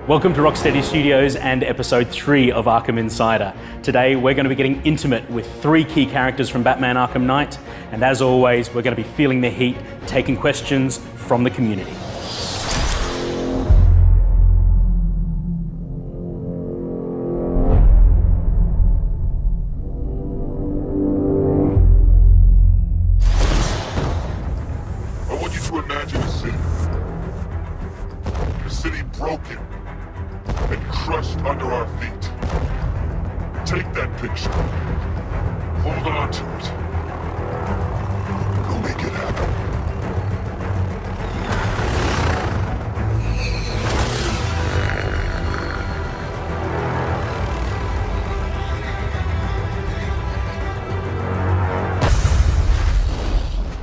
Welcome to Rocksteady Studios and episode 3 of Arkham Insider. Today we're going to be getting intimate with 3 key characters from Batman Arkham Knight, and as always we're going to be feeling the heat, taking questions from the community. I want you to imagine a city. A city broken and crushed under our feet. Take that picture. Hold on to it. We'll make it happen.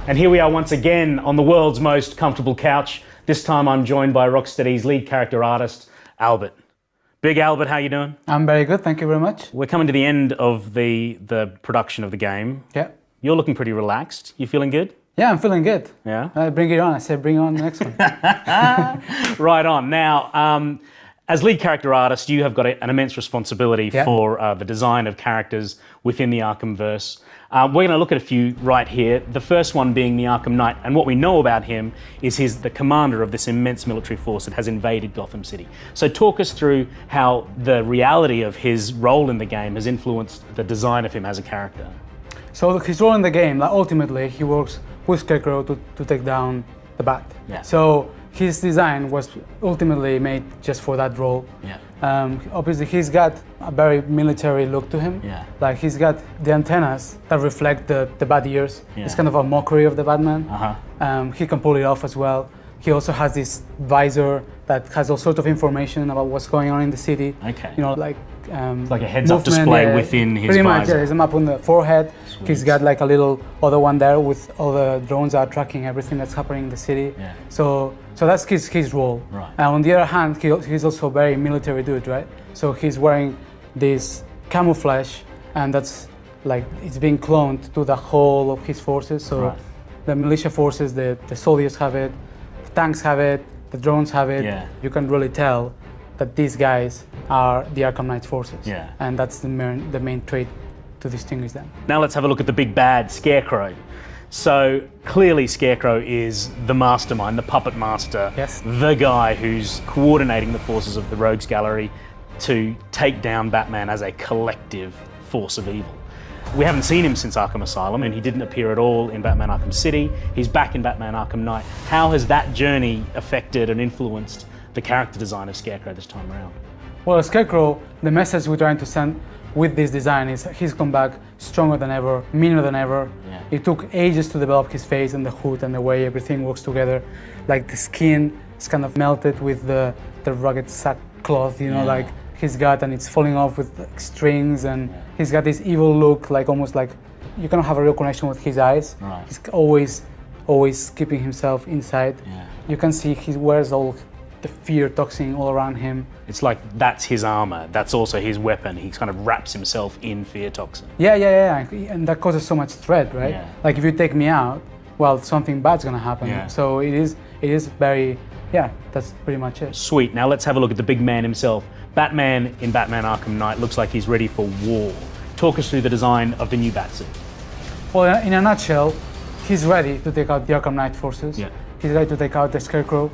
And here we are once again on the world's most comfortable couch. This time I'm joined by Rocksteady's lead character artist, Albert. Big Albert, how you doing? I'm very good, thank you very much. We're coming to the end of the production of the game. Yeah. You're looking pretty relaxed. You feeling good? Yeah, I'm feeling good. Yeah? Bring it on. I said bring on the next one. Right on. Now, as lead character artist, you have got an immense responsibility for the design of characters within the Arkhamverse. We're going to look at a few right here. The first one being the Arkham Knight, and what we know about him is he's the commander of this immense military force that has invaded Gotham City. So talk us through how the reality of his role in the game has influenced the design of him as a character. So his role in the game, like, ultimately, he works with Scarecrow to take down the Bat. Yeah. So his design was ultimately made just for that role. Yeah. Obviously, he's got a very military look to him. Yeah. Like, he's got the antennas that reflect the bat ears. Yeah. It's kind of a mockery of the Batman. Uh-huh. He can pull it off as well. He also has this visor that has all sorts of information about what's going on in the city. Okay. You know, like like a heads-up display within his pretty much, visor. yeah, there's a map on the forehead. Sweet. He's got like a little other one there with all the drones are tracking everything that's happening in the city. Yeah. So that's his role. Right. And on the other hand, he's also a very military dude, right? So he's wearing this camouflage, and that's like it's being cloned to the whole of his forces. So Right. the militia forces, the soldiers have it, the tanks have it, the drones have it. Yeah. You can really tell that these guys are the Arkham Knight forces. Yeah. And that's the main trait to distinguish them. Now let's have a look at the big bad, Scarecrow. So clearly Scarecrow is the mastermind, the puppet master, Yes. the guy who's coordinating the forces of the Rogues Gallery to take down Batman as a collective force of evil. We haven't seen him since Arkham Asylum, and he didn't appear at all in Batman Arkham City. He's back in Batman Arkham Knight. How has that journey affected and influenced the character design of Scarecrow this time around? Well, Scarecrow, the message we're trying to send with this design is he's come back stronger than ever, meaner than ever. Yeah. It took ages to develop his face and the hood and the way everything works together. Like the skin is kind of melted with the rugged sackcloth, you know, Yeah. like he's got, and it's falling off with like, strings, and he's got this evil look, like almost like you cannot have a real connection with his eyes. Right. He's always keeping himself inside. Yeah. You can see he wears all the fear toxin all around him. It's like that's his armor, that's also his weapon. He kind of wraps himself in fear toxin. Yeah, and that causes so much threat, right? Yeah. Like if you take me out, well, something bad's gonna happen. Yeah. So it is very, that's pretty much it. Sweet, now let's have a look at the big man himself. Batman in Batman Arkham Knight looks like he's ready for war. Talk us through the design of the new Batsuit. Well, in a nutshell, he's ready to take out the Arkham Knight forces. Yeah. He's ready to take out the Scarecrow.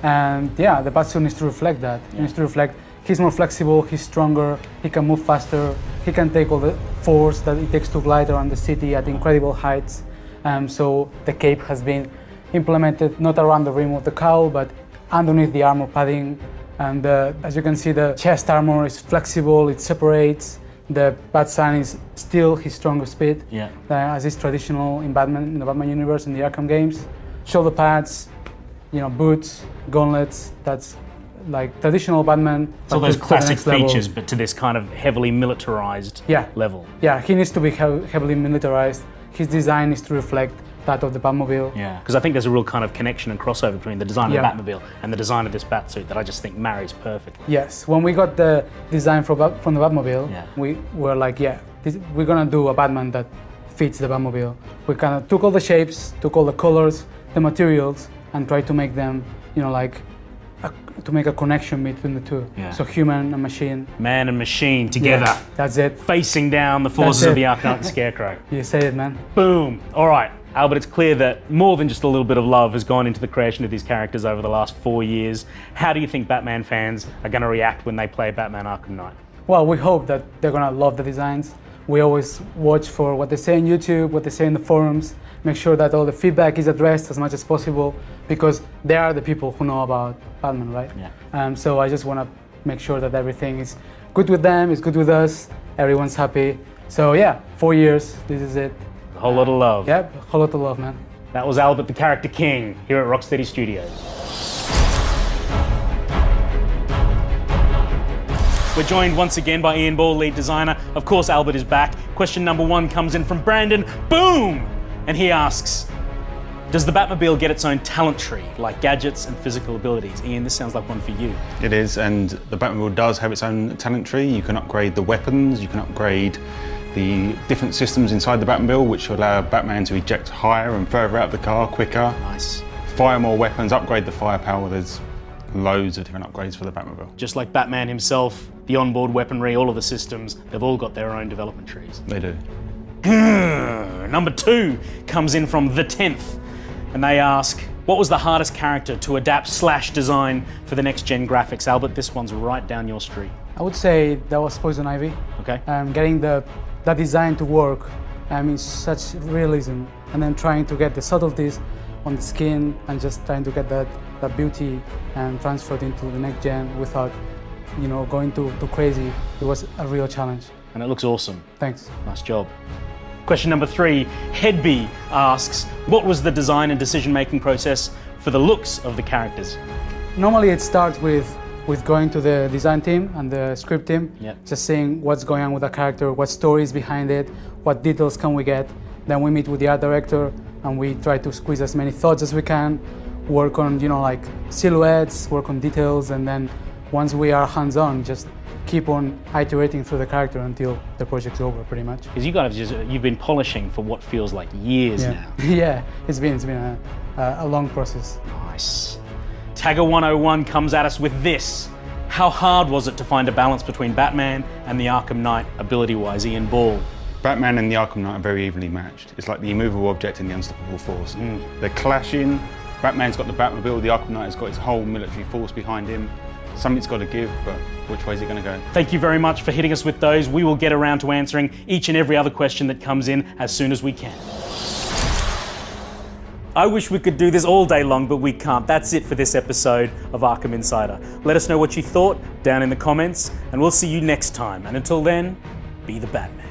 And yeah, the Batsuit needs to reflect that. It needs to reflect he's more flexible, he's stronger, he can move faster, he can take all the force that it takes to glide around the city at incredible heights. So the cape has been implemented not around the rim of the cowl, but underneath the armor padding. And as you can see, the chest armor is flexible, it separates. The bat sign is still his strongest bit, as is traditional in the Batman universe, in the Arkham games. Shoulder pads, boots, gauntlets, that's like traditional Batman. So those to the classic next level. features, but to this kind of heavily militarized level. Yeah, he needs to be heavily militarized. His design is to reflect that of the Batmobile. Yeah, because I think there's a real kind of connection and crossover between the design of the Batmobile and the design of this Batsuit that I just think marries perfectly. Yes, when we got the design from the Batmobile, we were like, we're gonna do a Batman that fits the Batmobile. We kind of took all the shapes, took all the colors, the materials, and tried to make them, like to make a connection between the two. Yeah. So human and machine. Man and machine together, Yeah, that's it. facing down the forces That's of the it. Arkham Scarecrow. You say it, man. Boom. All right, Albert, it's clear that more than just a little bit of love has gone into the creation of these characters over the last 4 years. How do you think Batman fans are going to react when they play Batman Arkham Knight? Well, we hope that they're gonna love the designs. We always watch for what they say on YouTube, what they say in the forums, make sure that all the feedback is addressed as much as possible, because they are the people who know about Batman, right? Yeah. So I just wanna make sure that everything is good with them, is good with us, everyone's happy. So yeah, 4 years, this is it. A whole lot of love. Yep, a whole lot of love, man. That was Albert the Character King here at Rocksteady Studios. We're joined once again by Ian Ball, lead designer. Of course, Albert is back. Question number 1 comes in from Brandon. Boom! And he asks, does the Batmobile get its own talent tree, like gadgets and physical abilities? Ian, this sounds like one for you. It is, and the Batmobile does have its own talent tree. You can upgrade the weapons, you can upgrade the different systems inside the Batmobile, which will allow Batman to eject higher and further out of the car quicker. Nice. Fire more weapons, upgrade the firepower. There's loads of different upgrades for the Batmobile. Just like Batman himself, the onboard weaponry, all of the systems, they've all got their own development trees. They do. Number 2 comes in from The 10th, and they ask, what was the hardest character to adapt / design for the next gen graphics? Albert, this one's right down your street. I would say that was Poison Ivy. Okay. Getting that design to work is such realism, and then trying to get the subtleties on the skin and just trying to get that beauty and transferred into the next gen without, going too crazy. It was a real challenge. And it looks awesome. Thanks. Nice job. Question number 3, Headby asks, what was the design and decision-making process for the looks of the characters? Normally it starts with going to the design team and the script team, Yep. just seeing what's going on with the character, what story is behind it, what details can we get. Then we meet with the art director and we try to squeeze as many thoughts as we can, work on, like silhouettes, work on details, and then once we are hands-on, just keep on iterating through the character until the project's over, pretty much. Because you guys you've been polishing for what feels like years Yeah, now. yeah, it's been a long process. Nice. Tagger 101 comes at us with this. How hard was it to find a balance between Batman and the Arkham Knight ability-wise? Ian Ball. Batman and the Arkham Knight are very evenly matched. It's like the immovable object and the unstoppable force. They're clashing. Batman's got the Batmobile, the Arkham Knight has got his whole military force behind him. Something's got to give, but which way is it going to go? Thank you very much for hitting us with those. We will get around to answering each and every other question that comes in as soon as we can. I wish we could do this all day long, but we can't. That's it for this episode of Arkham Insider. Let us know what you thought down in the comments, and we'll see you next time. And until then, be the Batman.